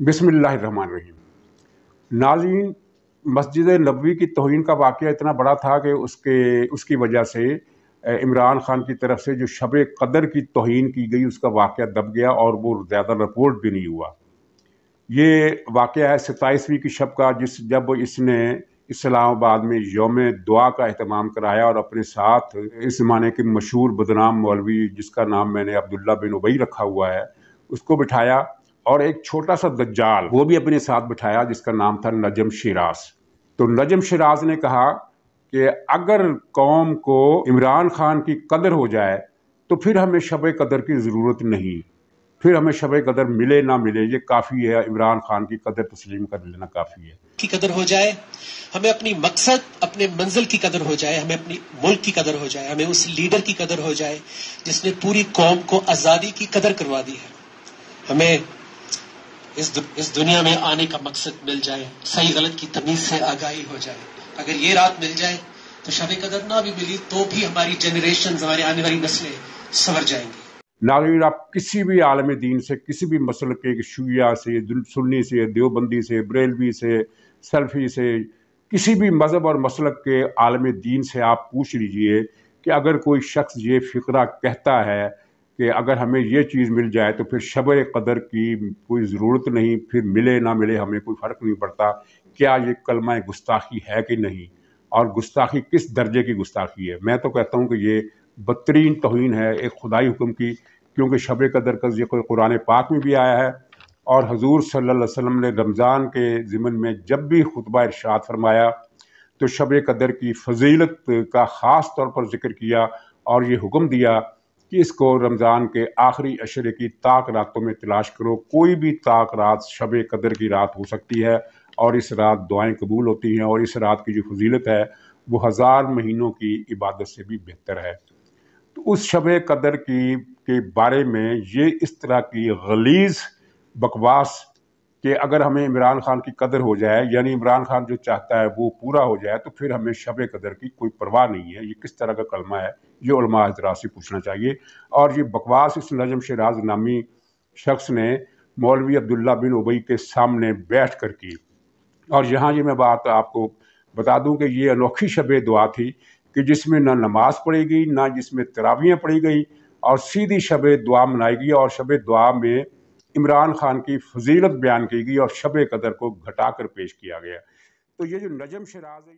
बिस्मिल्लाहिर्रहमानिर्रहीम। नाज़रीन, मस्जिद नबवी की तौहीन का वाक़या इतना बड़ा था कि उसकी वजह से इमरान खान की तरफ से जो शब कदर की तौहीन की गई उसका वाक़या दब गया और वो ज़्यादा रिपोर्ट भी नहीं हुआ। ये वाक़या है 27वीं की शब का, जब इसने इस्लामाबाद में यौम दुआ का एहतमाम कराया और अपने साथ इस ज़माने के मशहूर बदनाम मौलवी जिसका नाम मैंने अब्दुल्ला बिन उबई रखा हुआ है उसको बिठाया, और एक छोटा सा दज्जाल वो भी अपने साथ बिठाया जिसका नाम था नजम शिराज। तो नजम शिराज ने कहा कि अगर कौम को इमरान खान की कदर हो जाए तो फिर हमें शब कदर की ज़रूरत नहीं, फिर हमें शब कदर मिले ना मिले ये काफ़ी है, इमरान खान की कदर तस्लीम कर लेना काफ़ी है। की कदर हो जाए, हमें अपनी मकसद अपने मंजिल की कदर हो जाए, हमें अपनी मुल्क की कदर हो जाए, हमें उस लीडर की कदर हो जाए जिसने पूरी कौम को आज़ादी की कदर करवा दी है। हमें इस दुनिया में आने का मकसद मिल जाए, सही गलत की तमीज से आगाही हो जाए। अगर ये रात मिल जाए तो शब कदर ना भी मिली तो भी हमारी जनरेशन, हमारी आने वाली नस्लें संवर जाएंगी। नाज़रीन, आप किसी भी आलम दीन से, किसी भी मसल के शिया से, सुन्नी से, देवबंदी से, बरेलवी से, सल्फी से, किसी भी मज़हब और मसलक के आलम दीन से आप पूछ लीजिए कि अगर कोई शख्स ये फ़िक्रा कहता है कि अगर हमें ये चीज़ मिल जाए तो फिर शब कदर की कोई ज़रूरत नहीं, फिर मिले ना मिले हमें कोई फ़र्क नहीं पड़ता, क्या ये कलमा गुस्ताखी है कि नहीं, और गुस्ताखी किस दर्जे की गुस्ताखी है? मैं तो कहता हूँ कि ये बदतरीन तौहीन है एक खुदाई हुक्म की, क्योंकि शब कदर का ज़िक्र कुरान पाक में भी आया है और हजूर सल्लल्लाहु अलैहि वसल्लम ने रमज़ान के ज़िमन में जब भी खुतबा इरशाद फरमाया तो शब कदर की फजीलत का ख़ास तौर पर जिक्र किया और ये हुक्म दिया कि इसको रमज़ान के आखिरी अशरे की ताक रातों में तलाश करो। कोई भी ताक रात शब कदर की रात हो सकती है और इस रात दुआएं कबूल होती हैं, और इस रात की जो फजीलत है वो 1000 महीनों की इबादत से भी बेहतर है। तो उस शब कदर के बारे में ये इस तरह की गलीज़ बकवास कि अगर हमें इमरान खान की कदर हो जाए, यानी इमरान खान जो चाहता है वो पूरा हो जाए, तो फिर हमें शब कदर की कोई परवाह नहीं है, ये किस तरह का कलमा है? ये उलमा हज़रात से पूछना चाहिए। और ये बकवास इस नजम शिराज नामी शख्स ने मौलवी अब्दुल्ला बिन उबई के सामने बैठ कर की। और यहाँ ये मैं बात आपको बता दूं कि ये अनोखी शब दुआ थी कि जिसमें ना नमाज पढ़ी गई, ना जिसमें तरावियाँ पढ़ी गई, और सीधी शब दुआ मनाई गई, और शब दुआ में इमरान खान की फजीलत बयान की गई और शब कदर को घटा कर पेश किया गया। तो ये जो नजम शिराज है